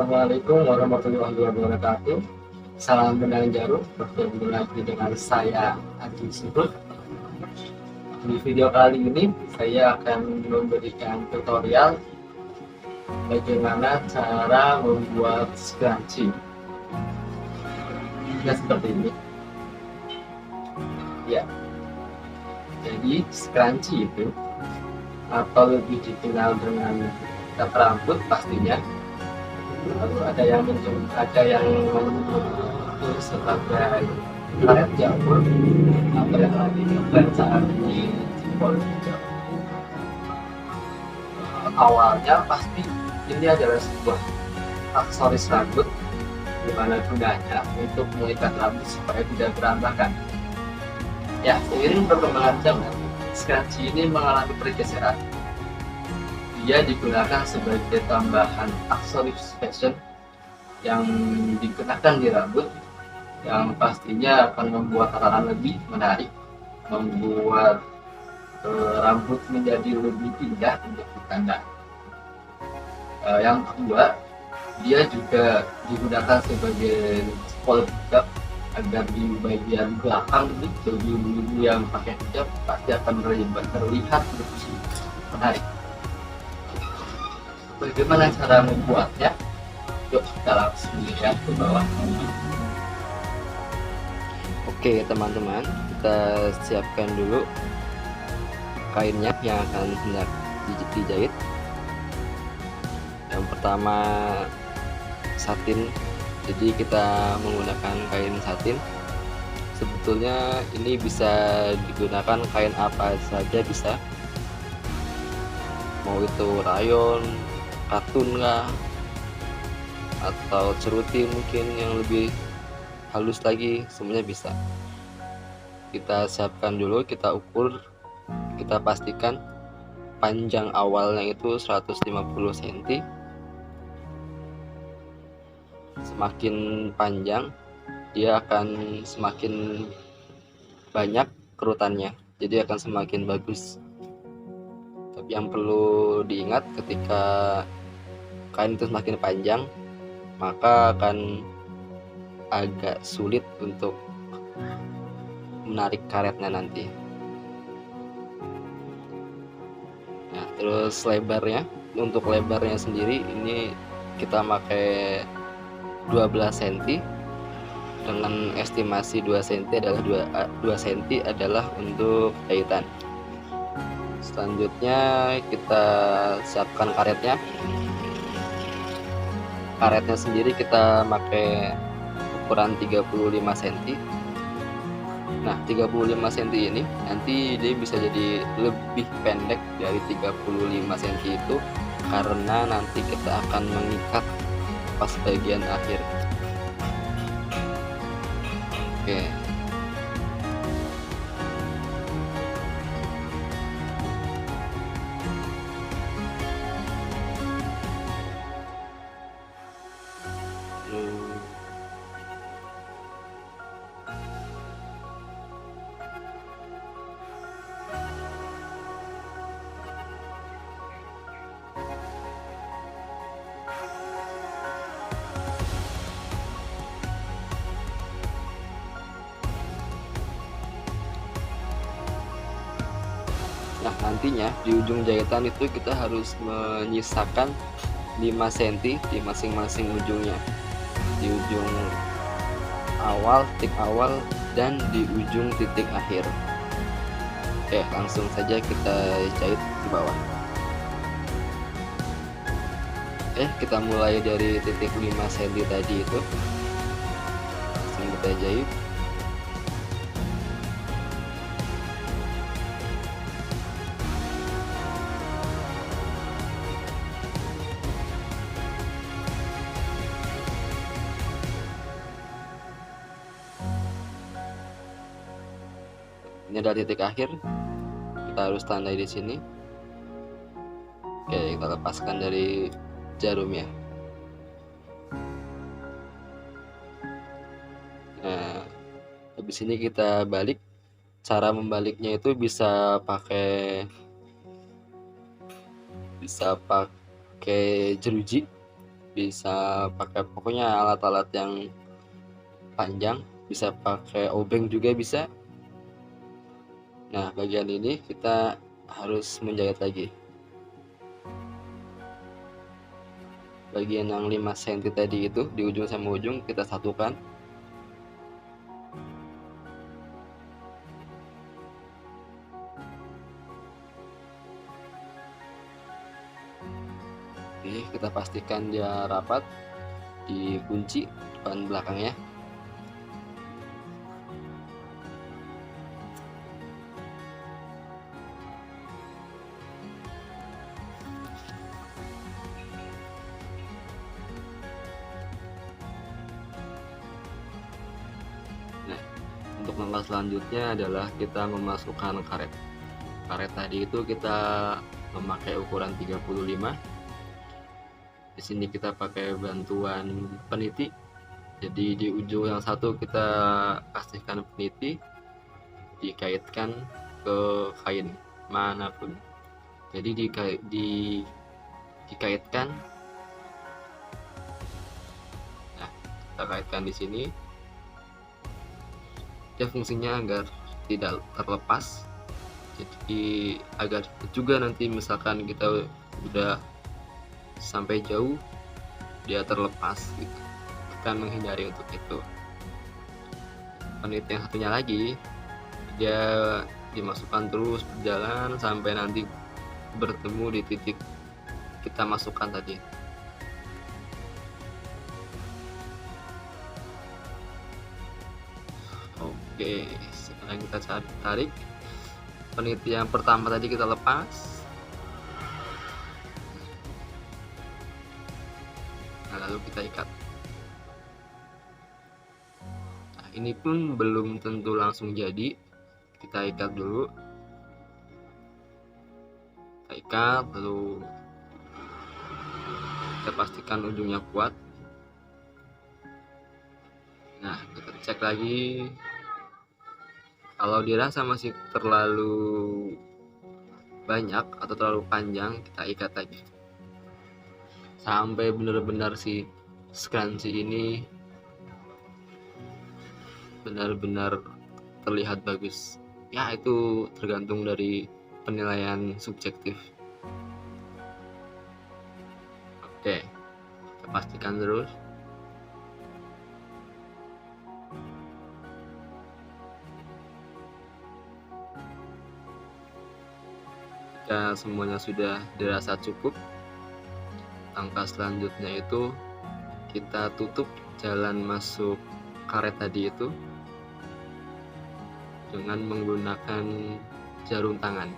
Assalamualaikum warahmatullahi wabarakatuh. Salam benang jarum. Bertemu lagi dengan saya Haji Sibuk. Di video kali ini saya akan memberikan tutorial bagaimana cara membuat scrunchie. Ya, seperti ini. Ya. Jadi scrunchie itu atau lebih dikenal dengan cat rambut pastinya. Lalu ada yang menyebut itu sebagai karet jamur, atau yang lagi ngeblend saat ini jempol hijau. Awalnya pasti ini adalah sebuah aksesoris rambut, di mana gunanya untuk mengikat rambut supaya tidak berantakan. Ya, seiring perkembangan zaman, scrunchie ini mengalami pergeseran. Dia digunakan sebagai tambahan aksesoris fashion yang dikenakan di rambut, yang pastinya akan membuat tatanan lebih menarik, membuat rambut menjadi lebih indah untuk dipandang. Yang kedua, dia juga digunakan sebagai spol hijab, agar di bagian belakang itu ibu-ibu yang pakai hijab pasti akan terlihat lebih menarik. Bagaimana cara membuatnya? Yuk kita langsung lihat ke bawah. Oke teman-teman, kita siapkan dulu kainnya yang akan hendak dijahit. Yang pertama satin, jadi kita menggunakan kain satin. Sebetulnya ini bisa digunakan kain apa saja bisa, mau itu rayon, katun kah, atau ceruti mungkin yang lebih halus lagi, semuanya bisa. Kita siapkan dulu, kita ukur, kita pastikan panjang awalnya itu 150 cm. Semakin panjang dia akan semakin banyak kerutannya, jadi akan semakin bagus. Tapi yang perlu diingat, ketika kain itu semakin panjang, maka akan agak sulit untuk menarik karetnya nanti. Nah, terus lebarnya, untuk lebarnya sendiri ini kita pakai 12 cm, dengan estimasi 2 cm adalah 2 cm adalah untuk jahitan. Selanjutnya kita siapkan karetnya. Karetnya sendiri kita pakai ukuran 35 cm. Nah, 35 cm ini nanti dia bisa jadi lebih pendek dari 35 cm itu, karena nanti kita akan mengikat pas bagian akhir. Oke. Nah, nantinya di ujung jahitan itu kita harus menyisakan 5 cm di masing-masing ujungnya, di ujung awal, titik awal, dan di ujung titik akhir. Oke, langsung saja kita jahit ke bawah. Kita mulai dari titik 5 cm tadi itu, langsung kita jahit. Ini adalah titik akhir, kita harus tandai di sini. Oke, kita lepaskan dari jarumnya. Nah, habis ini kita balik. Cara membaliknya itu bisa pakai jeruji bisa pakai pokoknya alat-alat yang panjang, bisa pakai obeng juga bisa. Nah, bagian ini kita harus menjahit lagi. Bagian yang 5 cm tadi itu di ujung sama ujung kita satukan. Oke, kita pastikan dia rapat, dikunci depan belakangnya. Nah, untuk langkah selanjutnya adalah kita memasukkan karet. Karet tadi itu kita memakai ukuran 35. Di sini kita pakai bantuan peniti. Jadi di ujung yang satu kita kasihkan peniti, dikaitkan ke kain manapun. Jadi dikaitkan. Nah, kita kaitkan di sini. Dia fungsinya agar tidak terlepas. Jadi agar juga nanti misalkan kita udah sampai jauh dia terlepas gitu, kita menghindari untuk itu. Penit yang satunya lagi dia dimasukkan terus berjalan sampai nanti bertemu di titik kita masukkan tadi. Oke, sekarang kita tarik. Penit yang pertama tadi kita lepas. Lalu kita ikat. Nah, ini pun belum tentu langsung jadi, kita ikat dulu. Kita ikat, lalu kita pastikan ujungnya kuat. Nah, kita cek lagi. Kalau dirasa masih terlalu banyak atau terlalu panjang, kita ikat lagi sampai benar-benar si scrunchie ini benar-benar terlihat bagus. Ya, itu tergantung dari penilaian subjektif. Oke, kita pastikan terus. Jika semuanya sudah dirasa cukup, langkah selanjutnya itu kita tutup jalan masuk karet tadi itu dengan menggunakan jarum tangan.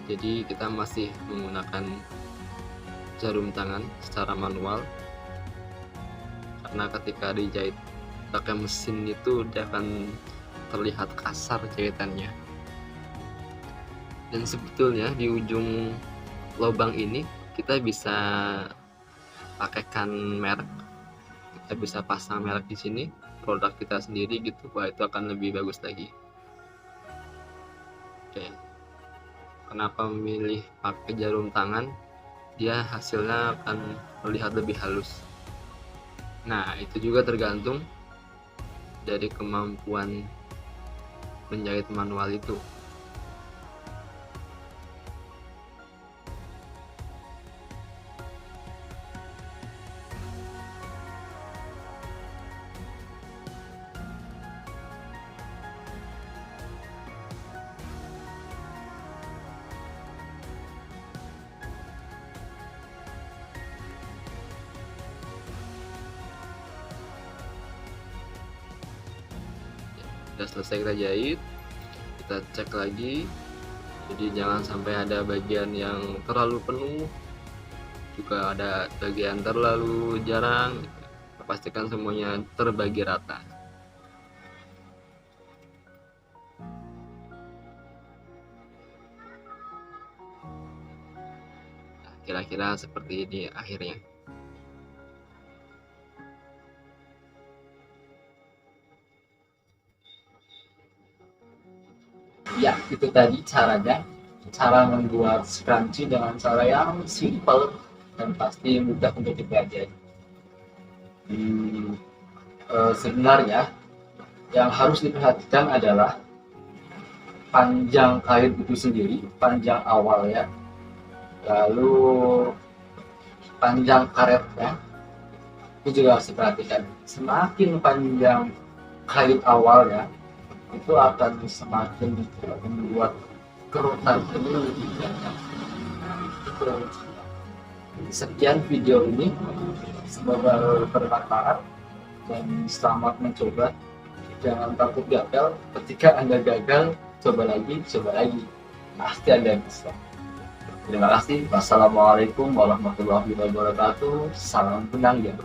Jadi kita masih menggunakan jarum tangan secara manual, karena ketika dijahit pakai mesin itu dia akan terlihat kasar jahitannya. Dan sebetulnya di ujung lubang ini kita bisa pakaikan merek, kita bisa pasang merek di sini, produk kita sendiri gitu. Wah, itu akan lebih bagus lagi. Oke, kenapa memilih pakai jarum tangan? Dia hasilnya akan terlihat lebih halus. Nah, itu juga tergantung dari kemampuan menjahit manual itu. Sudah selesai kita jahit, kita cek lagi. Jadi jangan sampai ada bagian yang terlalu penuh, juga ada bagian terlalu jarang. Pastikan semuanya terbagi rata. Nah, kira-kira seperti ini akhirnya. Ya, itu tadi caranya, cara membuat scrunchie dengan cara yang simple dan pasti mudah untuk dipelajari. di sebenarnya yang harus diperhatikan adalah panjang kain itu sendiri, panjang awalnya, lalu panjang karetnya itu juga harus diperhatikan. Semakin panjang kain awalnya, itu akan semakin membuat kerutan ini lebih banyak. Sekian video ini, semoga bermanfaat dan selamat mencoba. Jangan takut gagal. Ketika Anda gagal, coba lagi, pasti Anda bisa. Terima kasih. Wassalamualaikum warahmatullahi wabarakatuh. Salam penanggung.